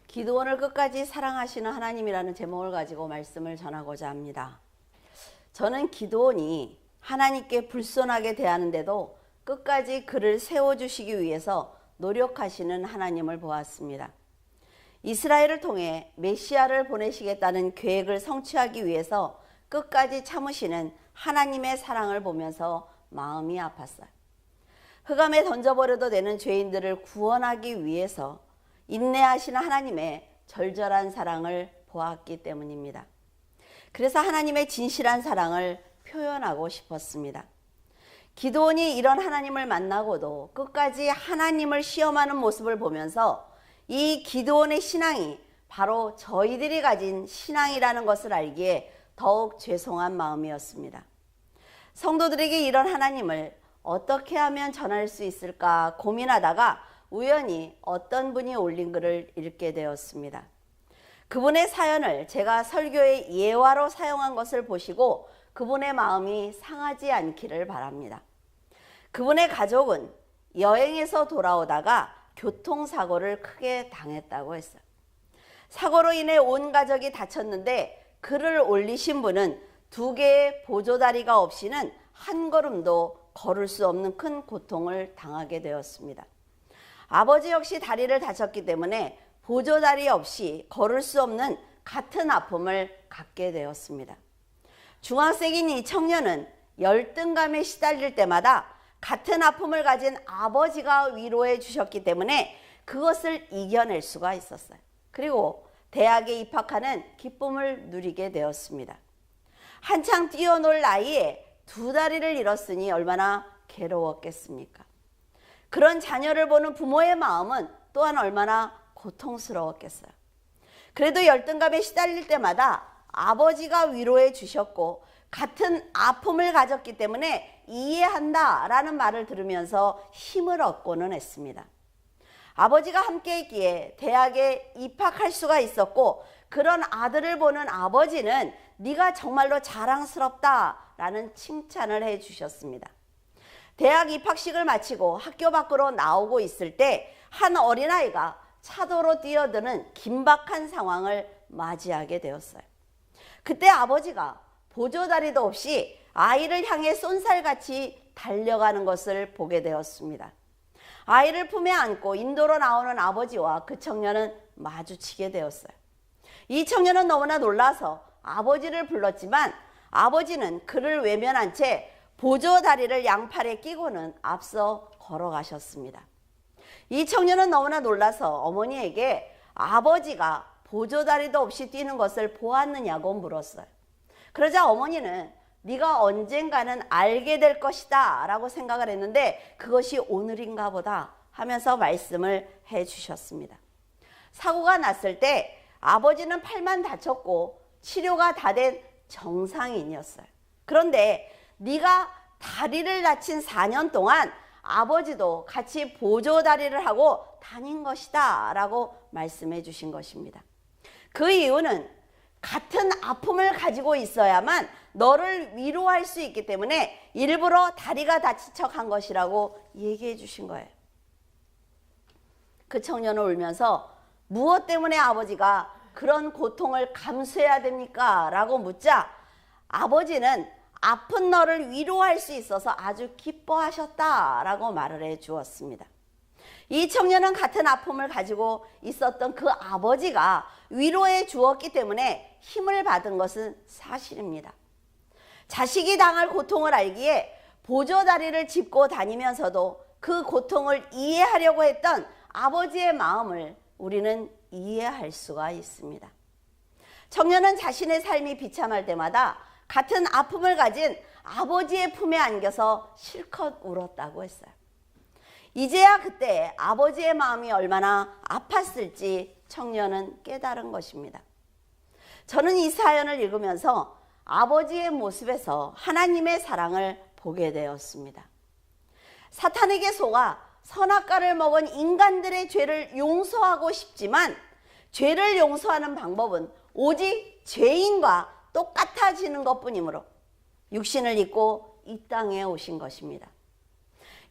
기드온을 끝까지 사랑하시는 하나님이라는 제목을 가지고 말씀을 전하고자 합니다. 저는 기드온이 하나님께 불손하게 대하는데도 끝까지 그를 세워주시기 위해서 노력하시는 하나님을 보았습니다. 이스라엘을 통해 메시아를 보내시겠다는 계획을 성취하기 위해서 끝까지 참으시는 하나님의 사랑을 보면서 마음이 아팠어요. 흑암에 던져버려도 되는 죄인들을 구원하기 위해서 인내하시는 하나님의 절절한 사랑을 보았기 때문입니다. 그래서 하나님의 진실한 사랑을 표현하고 싶었습니다. 기드온이 이런 하나님을 만나고도 끝까지 하나님을 시험하는 모습을 보면서 이 기드온의 신앙이 바로 저희들이 가진 신앙이라는 것을 알기에 더욱 죄송한 마음이었습니다. 성도들에게 이런 하나님을 어떻게 하면 전할 수 있을까 고민하다가 우연히 어떤 분이 올린 글을 읽게 되었습니다. 그분의 사연을 제가 설교의 예화로 사용한 것을 보시고 그분의 마음이 상하지 않기를 바랍니다. 그분의 가족은 여행에서 돌아오다가 교통사고를 크게 당했다고 했어요. 사고로 인해 온 가족이 다쳤는데 글을 올리신 분은 2개의 보조다리가 없이는 한 걸음도 걸을 수 없는 큰 고통을 당하게 되었습니다. 아버지 역시 다리를 다쳤기 때문에 보조다리 없이 걸을 수 없는 같은 아픔을 갖게 되었습니다. 중학생인 이 청년은 열등감에 시달릴 때마다 같은 아픔을 가진 아버지가 위로해 주셨기 때문에 그것을 이겨낼 수가 있었어요. 그리고 대학에 입학하는 기쁨을 누리게 되었습니다. 한창 뛰어놀 나이에 2다리를 잃었으니 얼마나 괴로웠겠습니까? 그런 자녀를 보는 부모의 마음은 또한 얼마나 고통스러웠겠어요. 그래도 열등감에 시달릴 때마다 아버지가 위로해 주셨고 같은 아픔을 가졌기 때문에 이해한다라는 말을 들으면서 힘을 얻고는 했습니다. 아버지가 함께 했기에 대학에 입학할 수가 있었고 그런 아들을 보는 아버지는 네가 정말로 자랑스럽다라는 칭찬을 해 주셨습니다. 대학 입학식을 마치고 학교 밖으로 나오고 있을 때 한 어린아이가 차도로 뛰어드는 긴박한 상황을 맞이하게 되었어요. 그때 아버지가 보조다리도 없이 아이를 향해 쏜살같이 달려가는 것을 보게 되었습니다. 아이를 품에 안고 인도로 나오는 아버지와 그 청년은 마주치게 되었어요. 이 청년은 너무나 놀라서 아버지를 불렀지만 아버지는 그를 외면한 채 보조다리를 양팔에 끼고는 앞서 걸어가셨습니다. 이 청년은 너무나 놀라서 어머니에게 아버지가 보조다리도 없이 뛰는 것을 보았느냐고 물었어요. 그러자 어머니는 네가 언젠가는 알게 될 것이다 라고 생각을 했는데 그것이 오늘인가 보다 하면서 말씀을 해 주셨습니다. 사고가 났을 때 아버지는 팔만 다쳤고 치료가 다 된 정상인이었어요. 그런데 네가 다리를 다친 4년 동안 아버지도 같이 보조다리를 하고 다닌 것이다 라고 말씀해 주신 것입니다. 그 이유는 같은 아픔을 가지고 있어야만 너를 위로할 수 있기 때문에 일부러 다리가 다친 척한 것이라고 얘기해 주신 거예요. 그 청년은 울면서 무엇 때문에 아버지가 그런 고통을 감수해야 됩니까? 라고 묻자 아버지는 아픈 너를 위로할 수 있어서 아주 기뻐하셨다라고 말을 해 주었습니다. 이 청년은 같은 아픔을 가지고 있었던 그 아버지가 위로해 주었기 때문에 힘을 받은 것은 사실입니다. 자식이 당할 고통을 알기에 보조다리를 짚고 다니면서도 그 고통을 이해하려고 했던 아버지의 마음을 우리는 이해할 수가 있습니다. 청년은 자신의 삶이 비참할 때마다 같은 아픔을 가진 아버지의 품에 안겨서 실컷 울었다고 했어요. 이제야 그때 아버지의 마음이 얼마나 아팠을지 청년은 깨달은 것입니다. 저는 이 사연을 읽으면서 아버지의 모습에서 하나님의 사랑을 보게 되었습니다. 사탄에게 속아 선악과를 먹은 인간들의 죄를 용서하고 싶지만 죄를 용서하는 방법은 오직 죄인과 똑같아지는 것뿐이므로 육신을 입고 이 땅에 오신 것입니다.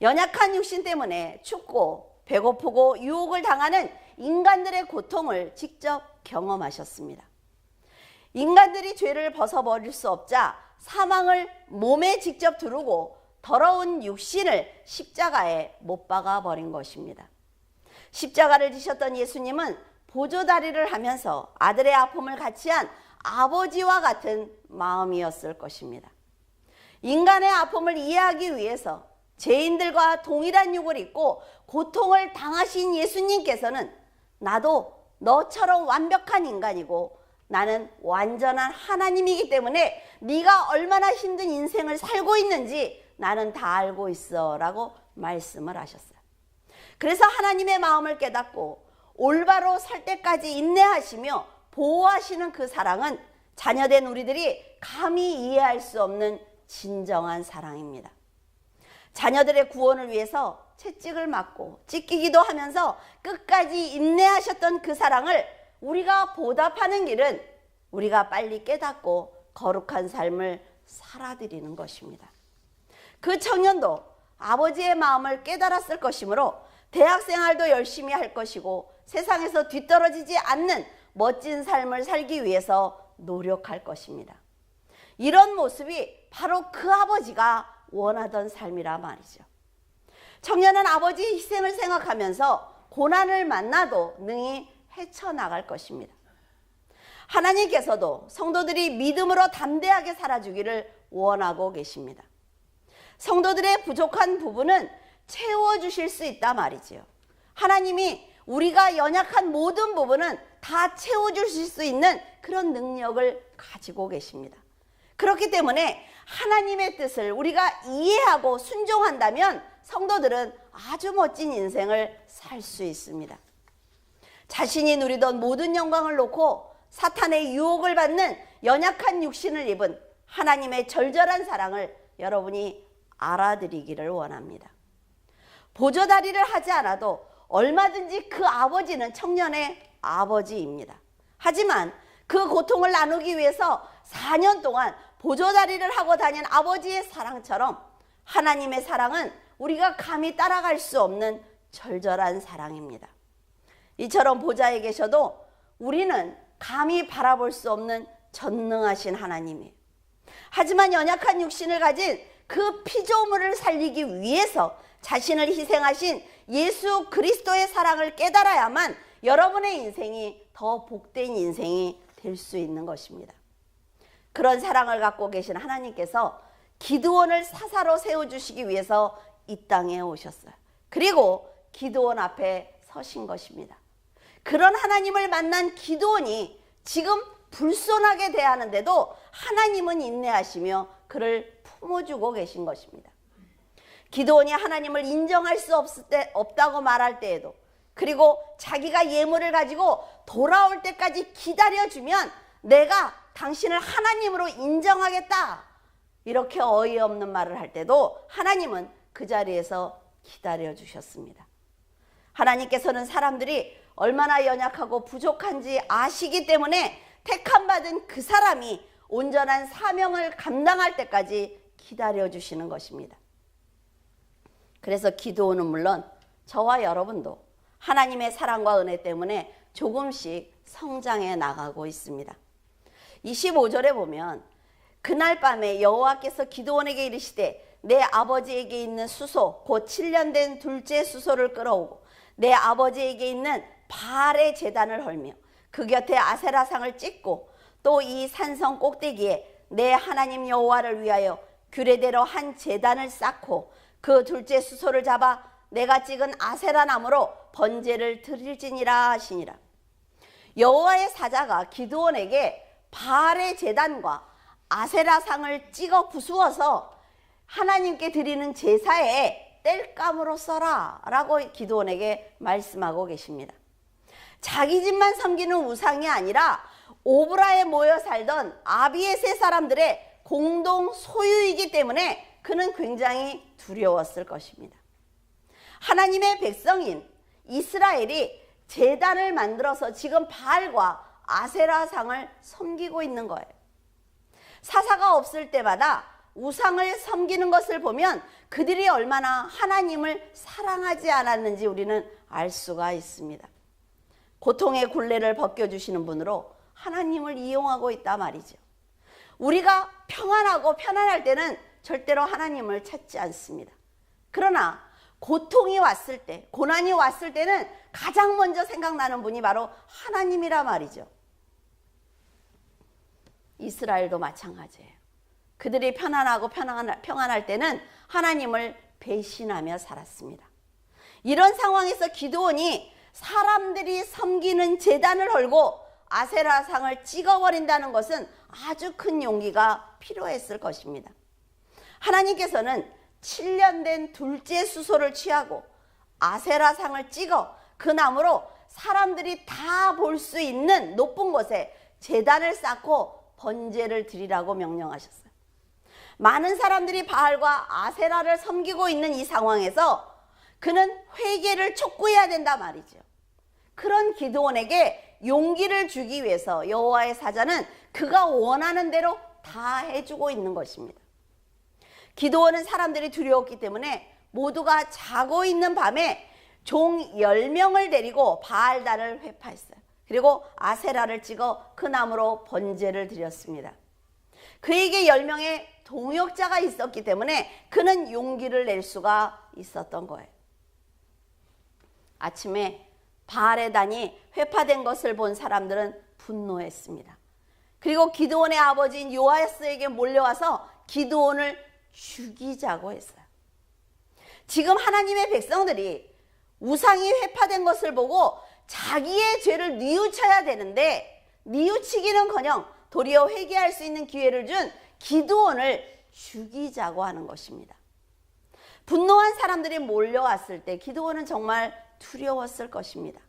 연약한 육신 때문에 춥고 배고프고 유혹을 당하는 인간들의 고통을 직접 경험하셨습니다. 인간들이 죄를 벗어버릴 수 없자 사망을 몸에 직접 두르고 더러운 육신을 십자가에 못 박아 버린 것입니다. 십자가를 지셨던 예수님은 보조다리를 하면서 아들의 아픔을 같이 한 아버지와 같은 마음이었을 것입니다. 인간의 아픔을 이해하기 위해서 죄인들과 동일한 육을 입고 고통을 당하신 예수님께서는 나도 너처럼 완벽한 인간이고 나는 완전한 하나님이기 때문에 네가 얼마나 힘든 인생을 살고 있는지 나는 다 알고 있어 라고 말씀을 하셨어요. 그래서 하나님의 마음을 깨닫고 올바로 설 때까지 인내하시며 보호하시는 그 사랑은 자녀된 우리들이 감히 이해할 수 없는 진정한 사랑입니다. 자녀들의 구원을 위해서 채찍을 맞고 찢기기도 하면서 끝까지 인내하셨던 그 사랑을 우리가 보답하는 길은 우리가 빨리 깨닫고 거룩한 삶을 살아드리는 것입니다. 그 청년도 아버지의 마음을 깨달았을 것이므로 대학생활도 열심히 할 것이고 세상에서 뒤떨어지지 않는 멋진 삶을 살기 위해서 노력할 것입니다. 이런 모습이 바로 그 아버지가 원하던 삶이라 말이죠. 청년은 아버지의 희생을 생각하면서 고난을 만나도 능히 헤쳐나갈 것입니다. 하나님께서도 성도들이 믿음으로 담대하게 살아주기를 원하고 계십니다. 성도들의 부족한 부분은 채워주실 수 있다 말이지요. 하나님이 우리가 연약한 모든 부분은 다 채워주실 수 있는 그런 능력을 가지고 계십니다. 그렇기 때문에 하나님의 뜻을 우리가 이해하고 순종한다면 성도들은 아주 멋진 인생을 살 수 있습니다. 자신이 누리던 모든 영광을 놓고 사탄의 유혹을 받는 연약한 육신을 입은 하나님의 절절한 사랑을 여러분이 알아들이기를 원합니다. 보조다리를 하지 않아도 얼마든지 그 아버지는 청년의 아버지입니다. 하지만 그 고통을 나누기 위해서 4년 동안 보조다리를 하고 다닌 아버지의 사랑처럼 하나님의 사랑은 우리가 감히 따라갈 수 없는 절절한 사랑입니다. 이처럼 보좌에 계셔도 우리는 감히 바라볼 수 없는 전능하신 하나님이에요. 하지만 연약한 육신을 가진 그 피조물을 살리기 위해서 자신을 희생하신 예수 그리스도의 사랑을 깨달아야만 여러분의 인생이 더 복된 인생이 될 수 있는 것입니다. 그런 사랑을 갖고 계신 하나님께서 기드온을 사사로 세워주시기 위해서 이 땅에 오셨어요. 그리고 기드온 앞에 서신 것입니다. 그런 하나님을 만난 기드온이 지금 불손하게 대하는데도 하나님은 인내하시며 그를 품어주고 계신 것입니다. 기드온이 하나님을 인정할 수 없다고 말할 때에도, 그리고 자기가 예물을 가지고 돌아올 때까지 기다려주면 내가 당신을 하나님으로 인정하겠다, 이렇게 어이없는 말을 할 때도 하나님은 그 자리에서 기다려주셨습니다. 하나님께서는 사람들이 얼마나 연약하고 부족한지 아시기 때문에 택함받은 그 사람이 온전한 사명을 감당할 때까지 기다려주시는 것입니다. 그래서 기드온은 물론 저와 여러분도 하나님의 사랑과 은혜 때문에 조금씩 성장해 나가고 있습니다. 25절에 보면 그날 밤에 여호와께서 기드온에게 이르시되 내 아버지에게 있는 수소 곧 7년 된 둘째 수소를 끌어오고 내 아버지에게 있는 바알의 제단을 헐며 그 곁에 아세라상을 찍고 또 이 산성 꼭대기에 내 하나님 여호와를 위하여 규례대로 한 제단을 쌓고 그 둘째 수소를 잡아 내가 찍은 아세라 나무로 번제를 드릴지니라 하시니라. 여호와의 사자가 기드온에게 바알의 제단과 아세라상을 찍어 부수어서 하나님께 드리는 제사에 땔감으로 써라 라고 기드온에게 말씀하고 계십니다. 자기 집만 섬기는 우상이 아니라 오브라에 모여 살던 아비에세 사람들의 공동 소유이기 때문에 그는 굉장히 두려웠을 것입니다. 하나님의 백성인 이스라엘이 제단을 만들어서 지금 바알과 아세라상을 섬기고 있는 거예요. 사사가 없을 때마다 우상을 섬기는 것을 보면 그들이 얼마나 하나님을 사랑하지 않았는지 우리는 알 수가 있습니다. 고통의 굴레를 벗겨주시는 분으로 하나님을 이용하고 있다 말이죠. 우리가 평안하고 편안할 때는 절대로 하나님을 찾지 않습니다. 그러나 고통이 왔을 때, 고난이 왔을 때는 가장 먼저 생각나는 분이 바로 하나님이라 말이죠. 이스라엘도 마찬가지예요. 그들이 편안하고 평안할 때는 하나님을 배신하며 살았습니다. 이런 상황에서 기드온이 사람들이 섬기는 제단을 헐고 아세라상을 찍어버린다는 것은 아주 큰 용기가 필요했을 것입니다. 하나님께서는 7년 된 둘째 수소를 취하고 아세라상을 찍어 그 나무로 사람들이 다 볼 수 있는 높은 곳에 제단을 쌓고 번제를 드리라고 명령하셨어요. 많은 사람들이 바알과 아세라를 섬기고 있는 이 상황에서 그는 회개를 촉구해야 된다 말이죠. 그런 기드온에게 용기를 주기 위해서 여호와의 사자는 그가 원하는 대로 다 해주고 있는 것입니다. 기드온은 사람들이 두려웠기 때문에 모두가 자고 있는 밤에 종 10명을 데리고 바알단을 회파했어요. 그리고 아세라를 찍어 그 나무로 번제를 드렸습니다. 그에게 10명의 동역자가 있었기 때문에 그는 용기를 낼 수가 있었던 거예요. 아침에 바알의 단이 회파된 것을 본 사람들은 분노했습니다. 그리고 기드온의 아버지인 요아스에게 몰려와서 기드온을 죽이자고 했어요. 지금 하나님의 백성들이 우상이 회파된 것을 보고 자기의 죄를 뉘우쳐야 되는데 뉘우치기는커녕 도리어 회개할 수 있는 기회를 준 기드온을 죽이자고 하는 것입니다. 분노한 사람들이 몰려왔을 때 기드온은 정말 두려웠을 것입니다.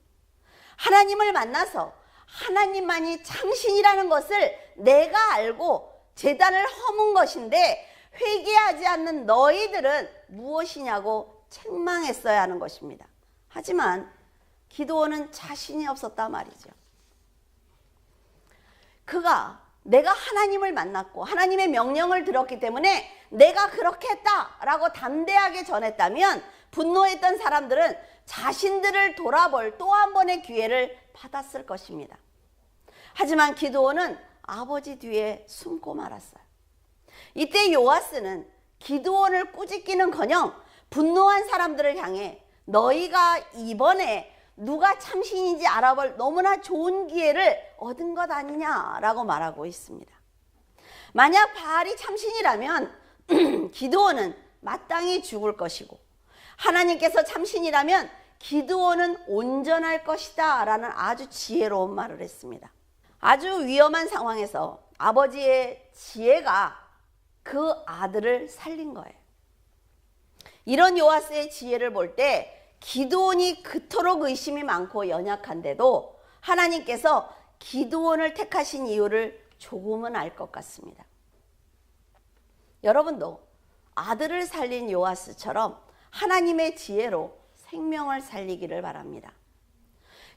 하나님을 만나서 하나님만이 참신이라는 것을 내가 알고 제단을 허문 것인데 회개하지 않는 너희들은 무엇이냐고 책망했어야 하는 것입니다. 하지만 기드온은 자신이 없었단 말이죠. 그가 내가 하나님을 만났고 하나님의 명령을 들었기 때문에 내가 그렇게 했다라고 담대하게 전했다면 분노했던 사람들은 자신들을 돌아볼 또 한 번의 기회를 받았을 것입니다. 하지만 기드온은 아버지 뒤에 숨고 말았어요. 이때 요아스는 기드온을 꾸짖기는커녕 분노한 사람들을 향해 너희가 이번에 누가 참신인지 알아볼 너무나 좋은 기회를 얻은 것 아니냐라고 말하고 있습니다. 만약 바알이 참신이라면 기드온은 마땅히 죽을 것이고 하나님께서 참신이라면 기드온은 온전할 것이다 라는 아주 지혜로운 말을 했습니다. 아주 위험한 상황에서 아버지의 지혜가 그 아들을 살린 거예요. 이런 요아스의 지혜를 볼 때 기드온이 그토록 의심이 많고 연약한데도 하나님께서 기드온을 택하신 이유를 조금은 알 것 같습니다. 여러분도 아들을 살린 요아스처럼 하나님의 지혜로 생명을 살리기를 바랍니다.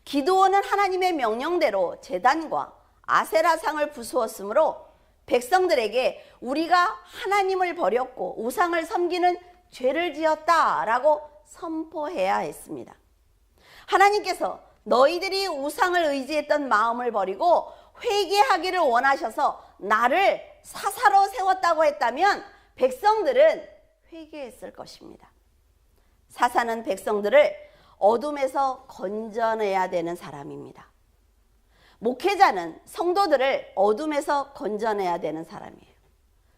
기드온은 하나님의 명령대로 제단과 아세라상을 부수었으므로 백성들에게 우리가 하나님을 버렸고 우상을 섬기는 죄를 지었다라고 선포해야 했습니다. 하나님께서 너희들이 우상을 의지했던 마음을 버리고 회개하기를 원하셔서 나를 사사로 세웠다고 했다면 백성들은 회개했을 것입니다. 사사는 백성들을 어둠에서 건져내야 되는 사람입니다. 목회자는 성도들을 어둠에서 건져내야 되는 사람이에요.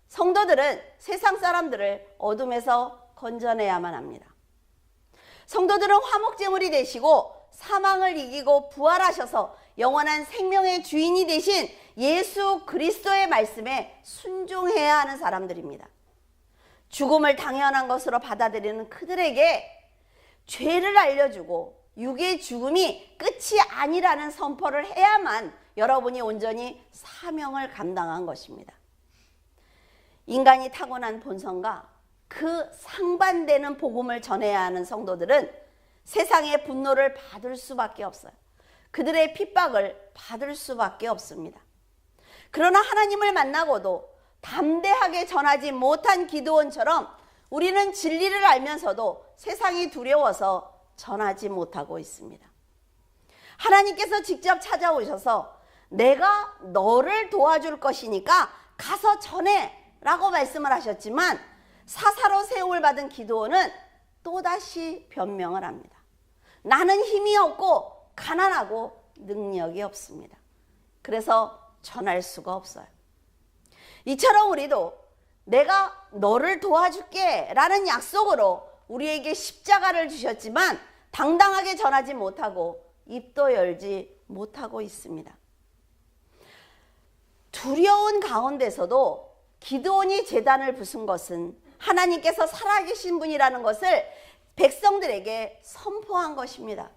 성도들은 세상 사람들을 어둠에서 건져내야만 합니다. 성도들은 화목제물이 되시고 사망을 이기고 부활하셔서 영원한 생명의 주인이 되신 예수 그리스도의 말씀에 순종해야 하는 사람들입니다. 죽음을 당연한 것으로 받아들이는 그들에게 죄를 알려주고 육의 죽음이 끝이 아니라는 선포를 해야만 여러분이 온전히 사명을 감당한 것입니다. 인간이 타고난 본성과 그 상반되는 복음을 전해야 하는 성도들은 세상의 분노를 받을 수밖에 없어요. 그들의 핍박을 받을 수밖에 없습니다. 그러나 하나님을 만나고도 담대하게 전하지 못한 기드온처럼 우리는 진리를 알면서도 세상이 두려워서 전하지 못하고 있습니다. 하나님께서 직접 찾아오셔서 내가 너를 도와줄 것이니까 가서 전해 라고 말씀을 하셨지만, 사사로 세움을 받은 기드온은 또다시 변명을 합니다. 나는 힘이 없고 가난하고 능력이 없습니다. 그래서 전할 수가 없어요. 이처럼 우리도 내가 너를 도와줄게 라는 약속으로 우리에게 십자가를 주셨지만 당당하게 전하지 못하고 입도 열지 못하고 있습니다. 두려운 가운데서도 기드온이 제단을 부순 것은 하나님께서 살아계신 분이라는 것을 백성들에게 선포한 것입니다.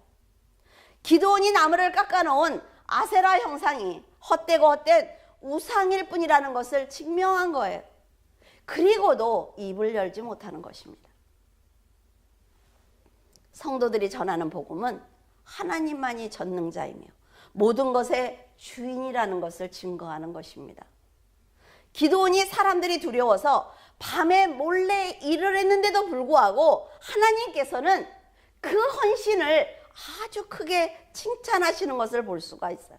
기드온이 나무를 깎아놓은 아세라 형상이 헛되고 헛된 우상일 뿐이라는 것을 증명한 거예요. 그리고도 입을 열지 못하는 것입니다. 성도들이 전하는 복음은 하나님만이 전능자이며 모든 것의 주인이라는 것을 증거하는 것입니다. 기드온이 사람들이 두려워서 밤에 몰래 일을 했는데도 불구하고 하나님께서는 그 헌신을 아주 크게 칭찬하시는 것을 볼 수가 있어요.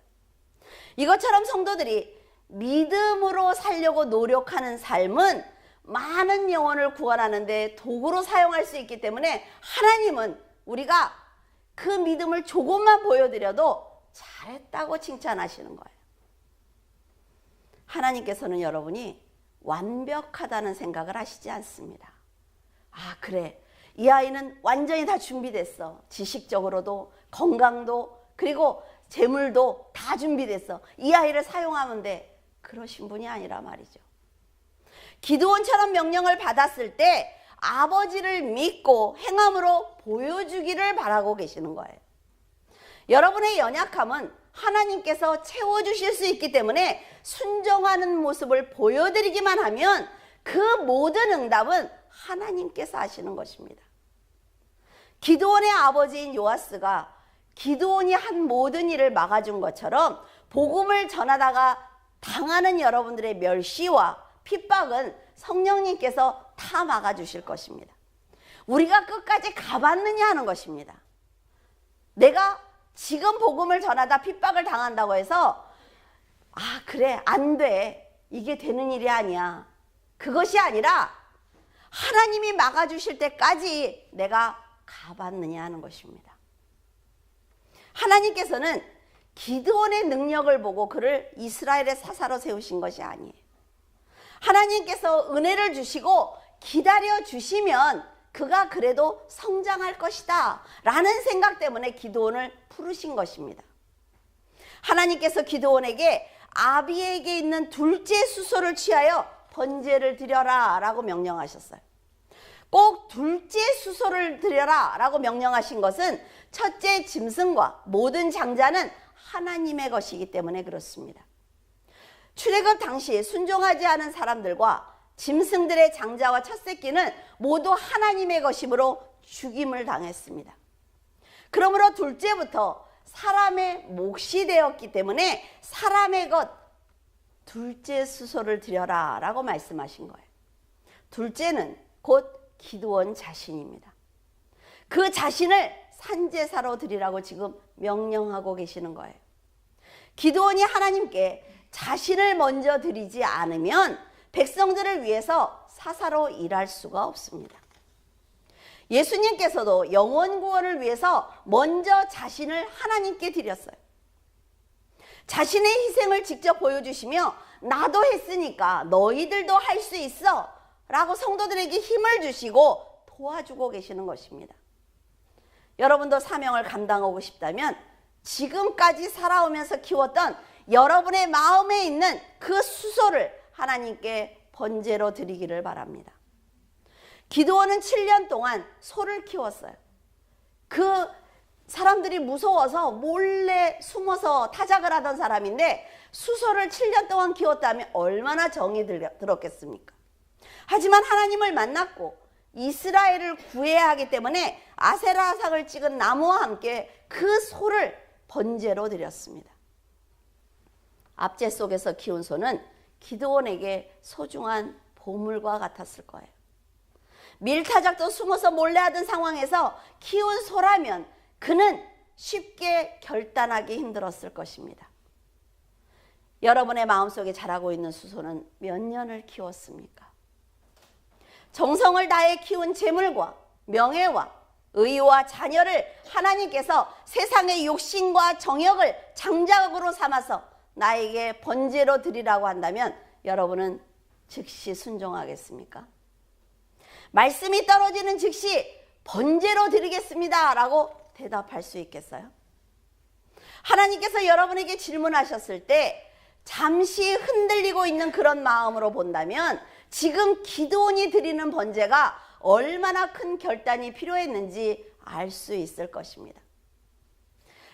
이것처럼 성도들이 믿음으로 살려고 노력하는 삶은 많은 영혼을 구원하는 데 도구로 사용할 수 있기 때문에 하나님은 우리가 그 믿음을 조금만 보여드려도 잘했다고 칭찬하시는 거예요. 하나님께서는 여러분이 완벽하다는 생각을 하시지 않습니다. 아, 그래, 이 아이는 완전히 다 준비됐어. 지식적으로도 건강도 그리고 재물도 다 준비됐어. 이 아이를 사용하면 돼. 그러신 분이 아니라 말이죠. 기드온처럼 명령을 받았을 때 아버지를 믿고 행함으로 보여주기를 바라고 계시는 거예요. 여러분의 연약함은 하나님께서 채워주실 수 있기 때문에 순종하는 모습을 보여드리기만 하면 그 모든 응답은 하나님께서 하시는 것입니다. 기드온의 아버지인 요아스가 기드온이 한 모든 일을 막아준 것처럼 복음을 전하다가 당하는 여러분들의 멸시와 핍박은 성령님께서 다 막아주실 것입니다. 우리가 끝까지 가봤느냐 하는 것입니다. 내가 지금 복음을 전하다 핍박을 당한다고 해서 아, 그래, 안 돼, 이게 되는 일이 아니야, 그것이 아니라 하나님이 막아주실 때까지 내가 가봤느냐 하는 것입니다. 하나님께서는 기드온의 능력을 보고 그를 이스라엘의 사사로 세우신 것이 아니에요. 하나님께서 은혜를 주시고 기다려 주시면 그가 그래도 성장할 것이다 라는 생각 때문에 기드온을 부르신 것입니다. 하나님께서 기드온에게 아비에게 있는 둘째 수소를 취하여 번제를 드려라 라고 명령하셨어요. 꼭 둘째 수소를 드려라 라고 명령하신 것은 첫째 짐승과 모든 장자는 하나님의 것이기 때문에 그렇습니다. 출애굽 당시 순종하지 않은 사람들과 짐승들의 장자와 첫 새끼는 모두 하나님의 것이므로 죽임을 당했습니다. 그러므로 둘째부터 사람의 몫이 되었기 때문에 사람의 것 둘째 수소를 드려라 라고 말씀하신 거예요. 둘째는 곧 기드온 자신입니다. 그 자신을 산제사로 드리라고 지금 명령하고 계시는 거예요. 기드온이 하나님께 자신을 먼저 드리지 않으면 백성들을 위해서 사사로 일할 수가 없습니다. 예수님께서도 영혼 구원을 위해서 먼저 자신을 하나님께 드렸어요. 자신의 희생을 직접 보여주시며 나도 했으니까 너희들도 할 수 있어 라고 성도들에게 힘을 주시고 도와주고 계시는 것입니다. 여러분도 사명을 감당하고 싶다면 지금까지 살아오면서 키웠던 여러분의 마음에 있는 그 수소를 하나님께 번제로 드리기를 바랍니다. 기드온은 7년 동안 소를 키웠어요. 그 사람들이 무서워서 몰래 숨어서 타작을 하던 사람인데 수소를 7년 동안 키웠다면 얼마나 정이 들었겠습니까? 하지만 하나님을 만났고 이스라엘을 구해야 하기 때문에 아세라상을 찍은 나무와 함께 그 소를 번제로 드렸습니다. 압제 속에서 키운 소는 기드온에게 소중한 보물과 같았을 거예요. 밀타작도 숨어서 몰래 하던 상황에서 키운 소라면 그는 쉽게 결단하기 힘들었을 것입니다. 여러분의 마음속에 자라고 있는 수소는 몇 년을 키웠습니까? 정성을 다해 키운 재물과 명예와 의와 자녀를 하나님께서 세상의 욕심과 정욕을 장작으로 삼아서 나에게 번제로 드리라고 한다면 여러분은 즉시 순종하겠습니까? 말씀이 떨어지는 즉시 번제로 드리겠습니다 라고 대답할 수 있겠어요? 하나님께서 여러분에게 질문하셨을 때 잠시 흔들리고 있는 그런 마음으로 본다면 지금 기드온이 드리는 번제가 얼마나 큰 결단이 필요했는지 알 수 있을 것입니다.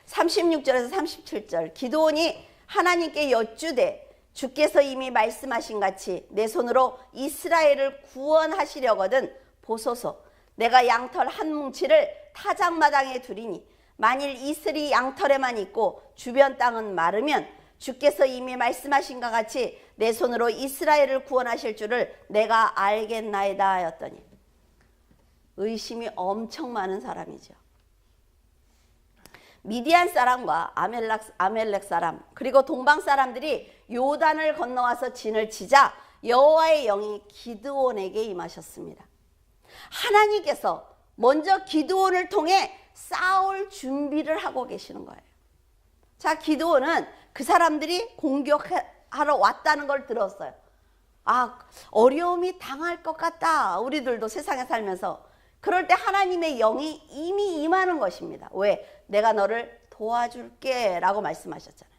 36절에서 37절 기드온이 하나님께 여쭈되 주께서 이미 말씀하신 같이 내 손으로 이스라엘을 구원하시려거든 보소서 내가 양털 한 뭉치를 타작마당에 두리니 만일 이슬이 양털에만 있고 주변 땅은 마르면 주께서 이미 말씀하신 것 같이 내 손으로 이스라엘을 구원하실 줄을 내가 알겠나이다 하였더니 의심이 엄청 많은 사람이죠. 미디안 사람과 아멜렉 사람 그리고 동방 사람들이 요단을 건너와서 진을 치자 여호와의 영이 기드온에게 임하셨습니다. 하나님께서 먼저 기드온을 통해 싸울 준비를 하고 계시는 거예요. 자, 기드온은 그 사람들이 공격하러 왔다는 걸 들었어요. 아, 어려움이 당할 것 같다. 우리들도 세상에 살면서. 그럴 때 하나님의 영이 이미 임하는 것입니다. 왜? 내가 너를 도와줄게 라고 말씀하셨잖아요.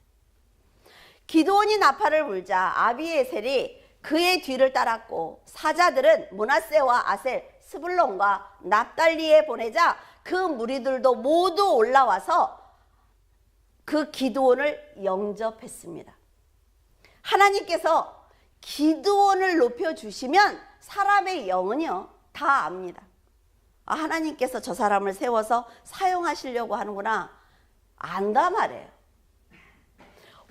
기드온이 나팔을 불자 아비에셀이 그의 뒤를 따랐고 사자들은 므낫세와 아셀, 스불론과 납달리에 보내자 그 무리들도 모두 올라와서 그 기드온을 영접했습니다. 하나님께서 기드온을 높여주시면 사람의 영은요 다 압니다. 아, 하나님께서 저 사람을 세워서 사용하시려고 하는구나. 안다 말이에요.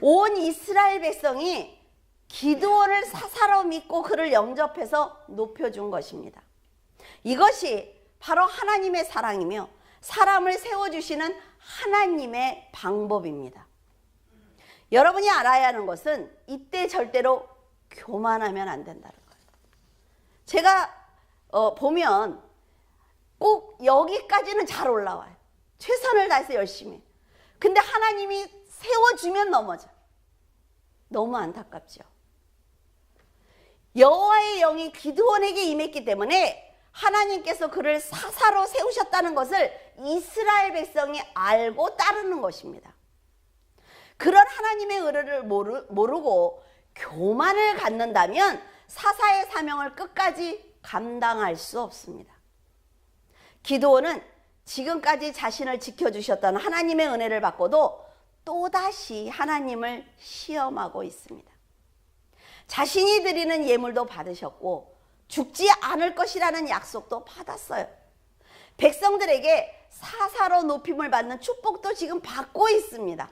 온 이스라엘 백성이 기드온을 사사로 믿고 그를 영접해서 높여준 것입니다. 이것이 바로 하나님의 사랑이며 사람을 세워주시는 하나님의 방법입니다. 여러분이 알아야 하는 것은 이때 절대로 교만하면 안 된다는 거예요. 제가 보면 꼭 여기까지는 잘 올라와요. 최선을 다해서 열심히. 근데 하나님이 세워주면 넘어져. 너무 안타깝죠. 여호와의 영이 기드온에게 임했기 때문에 하나님께서 그를 사사로 세우셨다는 것을 이스라엘 백성이 알고 따르는 것입니다. 그런 하나님의 의를 모르고 교만을 갖는다면 사사의 사명을 끝까지 감당할 수 없습니다. 기드온은 지금까지 자신을 지켜주셨던 하나님의 은혜를 받고도 또다시 하나님을 시험하고 있습니다. 자신이 드리는 예물도 받으셨고 죽지 않을 것이라는 약속도 받았어요. 백성들에게 사사로 높임을 받는 축복도 지금 받고 있습니다.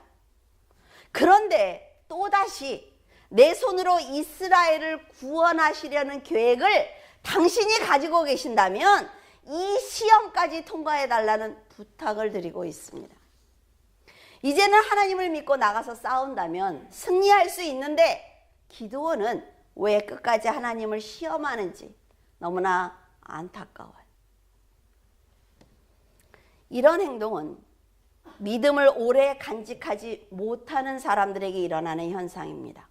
그런데 또다시 내 손으로 이스라엘을 구원하시려는 계획을 당신이 가지고 계신다면 이 시험까지 통과해달라는 부탁을 드리고 있습니다. 이제는 하나님을 믿고 나가서 싸운다면 승리할 수 있는데 기드온은 왜 끝까지 하나님을 시험하는지 너무나 안타까워요. 이런 행동은 믿음을 오래 간직하지 못하는 사람들에게 일어나는 현상입니다.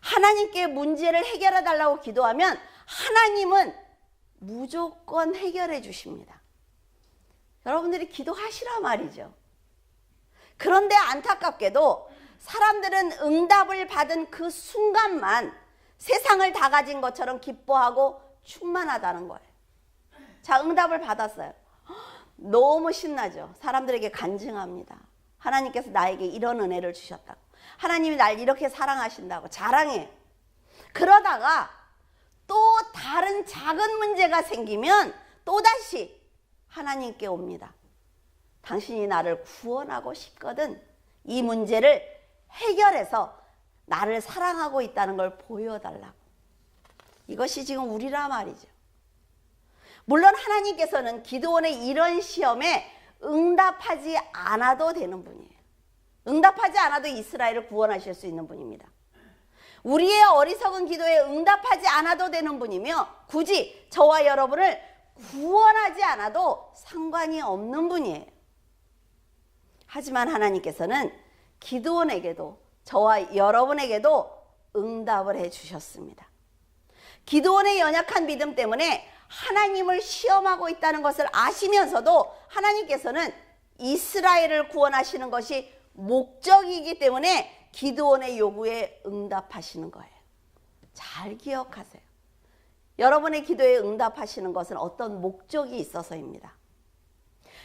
하나님께 문제를 해결해 달라고 기도하면 하나님은 무조건 해결해 주십니다. 여러분들이 기도하시라 말이죠. 그런데 안타깝게도 사람들은 응답을 받은 그 순간만 세상을 다 가진 것처럼 기뻐하고 충만하다는 거예요. 자, 응답을 받았어요. 너무 신나죠. 사람들에게 간증합니다. 하나님께서 나에게 이런 은혜를 주셨다고. 하나님이 날 이렇게 사랑하신다고 자랑해. 그러다가 또 다른 작은 문제가 생기면 또다시 하나님께 옵니다. 당신이 나를 구원하고 싶거든. 이 문제를 해결해서 나를 사랑하고 있다는 걸 보여달라고. 이것이 지금 우리라 말이죠. 물론 하나님께서는 기드온의 이런 시험에 응답하지 않아도 되는 분이에요. 응답하지 않아도 이스라엘을 구원하실 수 있는 분입니다. 우리의 어리석은 기도에 응답하지 않아도 되는 분이며 굳이 저와 여러분을 구원하지 않아도 상관이 없는 분이에요. 하지만 하나님께서는 기드온에게도 저와 여러분에게도 응답을 해 주셨습니다. 기드온의 연약한 믿음 때문에 하나님을 시험하고 있다는 것을 아시면서도 하나님께서는 이스라엘을 구원하시는 것이 목적이기 때문에 기드온의 요구에 응답하시는 거예요. 잘 기억하세요. 여러분의 기도에 응답하시는 것은 어떤 목적이 있어서입니다.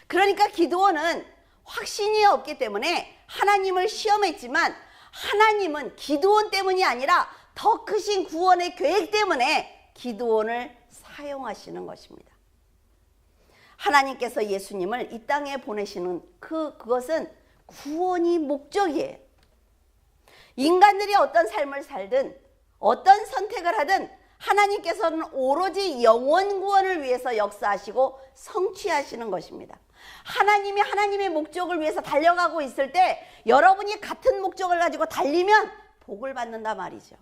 그러니까 기드온은 확신이 없기 때문에 하나님을 시험했지만 하나님은 기드온 때문이 아니라 더 크신 구원의 계획 때문에 기드온을 사용하시는 것입니다. 하나님께서 예수님을 이 땅에 보내시는 그것은 구원이 목적이에요. 인간들이 어떤 삶을 살든 어떤 선택을 하든 하나님께서는 오로지 영원 구원을 위해서 역사하시고 성취하시는 것입니다. 하나님이 하나님의 목적을 위해서 달려가고 있을 때 여러분이 같은 목적을 가지고 달리면 복을 받는다 말이죠.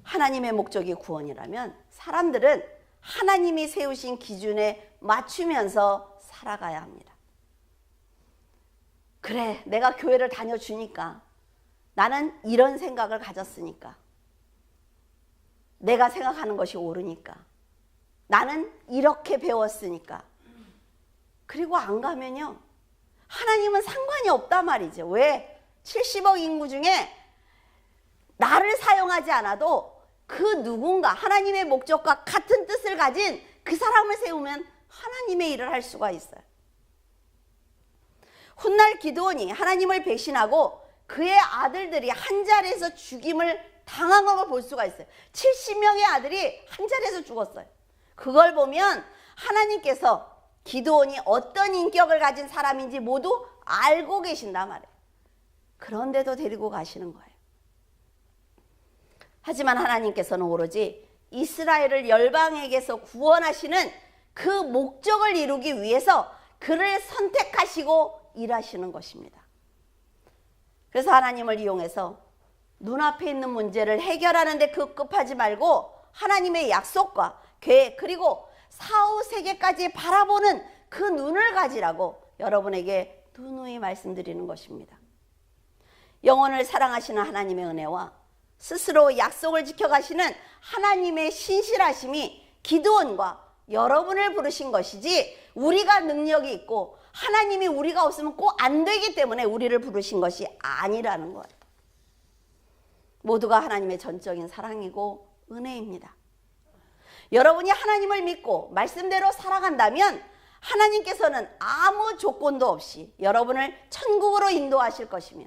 하나님의 목적이 구원이라면 사람들은 하나님이 세우신 기준에 맞추면서 살아가야 합니다. 그래, 내가 교회를 다녀주니까, 나는 이런 생각을 가졌으니까, 내가 생각하는 것이 옳으니까, 나는 이렇게 배웠으니까. 그리고 안 가면요, 하나님은 상관이 없단 말이죠. 왜? 70억 인구 중에 나를 사용하지 않아도 그 누군가 하나님의 목적과 같은 뜻을 가진 그 사람을 세우면 하나님의 일을 할 수가 있어요. 훗날 기드온이 하나님을 배신하고 그의 아들들이 한 자리에서 죽임을 당한 걸 볼 수가 있어요. 70명의 아들이 한 자리에서 죽었어요. 그걸 보면 하나님께서 기드온이 어떤 인격을 가진 사람인지 모두 알고 계신단 말이에요. 그런데도 데리고 가시는 거예요. 하지만 하나님께서는 오로지 이스라엘을 열방에게서 구원하시는 그 목적을 이루기 위해서 그를 선택하시고 일하시는 것입니다. 그래서 하나님을 이용해서 눈앞에 있는 문제를 해결하는 데 급급하지 말고 하나님의 약속과 계획 그리고 사후 세계까지 바라보는 그 눈을 가지라고 여러분에게 누누이 말씀드리는 것입니다. 영혼을 사랑하시는 하나님의 은혜와 스스로 약속을 지켜가시는 하나님의 신실하심이 기드온과 여러분을 부르신 것이지 우리가 능력이 있고 하나님이 우리가 없으면 꼭 안 되기 때문에 우리를 부르신 것이 아니라는 거예요. 모두가 하나님의 전적인 사랑이고 은혜입니다. 여러분이 하나님을 믿고 말씀대로 살아간다면 하나님께서는 아무 조건도 없이 여러분을 천국으로 인도하실 것이며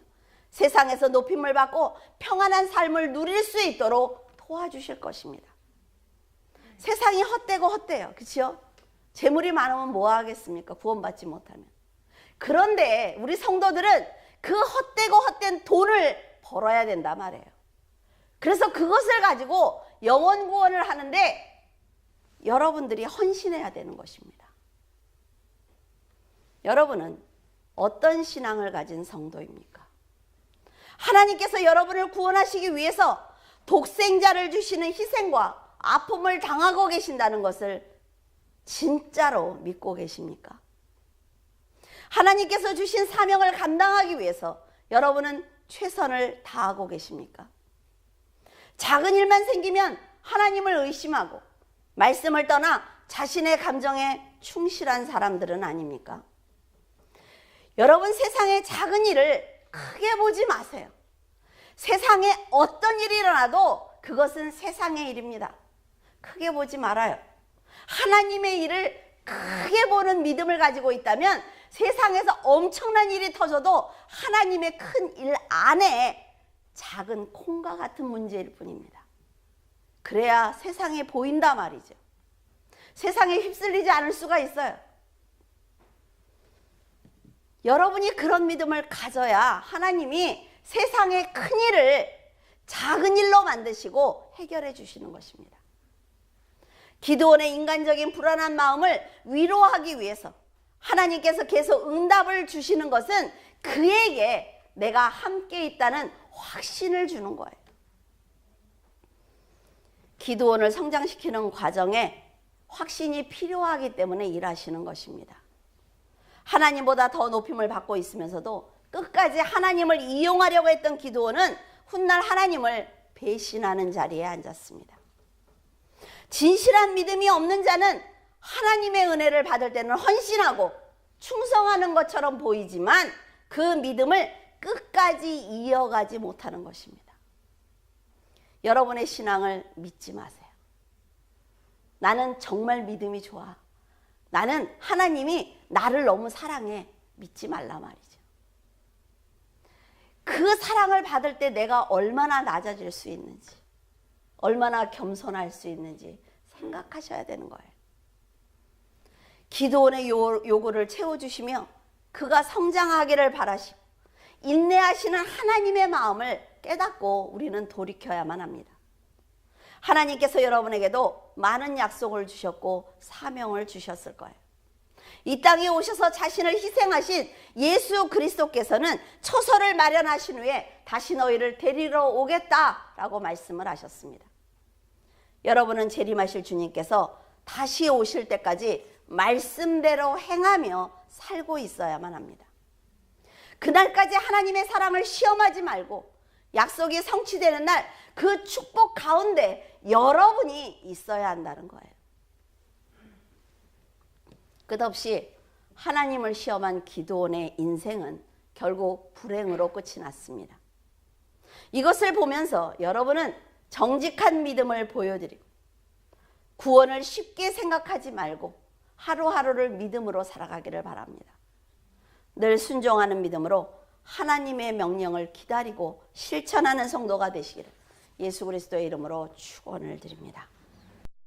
세상에서 높임을 받고 평안한 삶을 누릴 수 있도록 도와주실 것입니다. 세상이 헛되고 헛돼요. 그렇죠? 재물이 많으면 뭐 하겠습니까? 구원받지 못하면. 그런데 우리 성도들은 그 헛되고 헛된 돈을 벌어야 된단 말이에요. 그래서 그것을 가지고 영혼 구원을 하는데 여러분들이 헌신해야 되는 것입니다. 여러분은 어떤 신앙을 가진 성도입니까? 하나님께서 여러분을 구원하시기 위해서 독생자를 주시는 희생과 아픔을 당하고 계신다는 것을 진짜로 믿고 계십니까? 하나님께서 주신 사명을 감당하기 위해서 여러분은 최선을 다하고 계십니까? 작은 일만 생기면 하나님을 의심하고 말씀을 떠나 자신의 감정에 충실한 사람들은 아닙니까? 여러분, 세상의 작은 일을 크게 보지 마세요. 세상에 어떤 일이 일어나도 그것은 세상의 일입니다. 크게 보지 말아요. 하나님의 일을 크게 보는 믿음을 가지고 있다면 세상에서 엄청난 일이 터져도 하나님의 큰 일 안에 작은 콩과 같은 문제일 뿐입니다. 그래야 세상에 보인다 말이죠. 세상에 휩쓸리지 않을 수가 있어요. 여러분이 그런 믿음을 가져야 하나님이 세상의 큰 일을 작은 일로 만드시고 해결해 주시는 것입니다. 기드온의 인간적인 불안한 마음을 위로하기 위해서 하나님께서 계속 응답을 주시는 것은 그에게 내가 함께 있다는 확신을 주는 거예요. 기드온을 성장시키는 과정에 확신이 필요하기 때문에 일하시는 것입니다. 하나님보다 더 높임을 받고 있으면서도 끝까지 하나님을 이용하려고 했던 기드온은 훗날 하나님을 배신하는 자리에 앉았습니다. 진실한 믿음이 없는 자는 하나님의 은혜를 받을 때는 헌신하고 충성하는 것처럼 보이지만 그 믿음을 끝까지 이어가지 못하는 것입니다. 여러분의 신앙을 믿지 마세요. 나는 정말 믿음이 좋아. 나는 하나님이 나를 너무 사랑해. 믿지 말라 말이죠. 그 사랑을 받을 때 내가 얼마나 낮아질 수 있는지, 얼마나 겸손할 수 있는지 생각하셔야 되는 거예요. 기드온의 요구를 채워주시며 그가 성장하기를 바라시고 인내하시는 하나님의 마음을 깨닫고 우리는 돌이켜야만 합니다. 하나님께서 여러분에게도 많은 약속을 주셨고 사명을 주셨을 거예요. 이 땅에 오셔서 자신을 희생하신 예수 그리스도께서는 초소를 마련하신 후에 다시 너희를 데리러 오겠다라고 말씀을 하셨습니다. 여러분은 재림하실 주님께서 다시 오실 때까지 말씀대로 행하며 살고 있어야만 합니다. 그날까지 하나님의 사랑을 시험하지 말고 약속이 성취되는 날 그 축복 가운데 여러분이 있어야 한다는 거예요. 끝없이 하나님을 시험한 기드온의 인생은 결국 불행으로 끝이 났습니다. 이것을 보면서 여러분은 정직한 믿음을 보여드리고 구원을 쉽게 생각하지 말고 하루하루를 믿음으로 살아가기를 바랍니다. 늘 순종하는 믿음으로 하나님의 명령을 기다리고 실천하는 성도가 되시기를 예수 그리스도의 이름으로 축원을 드립니다.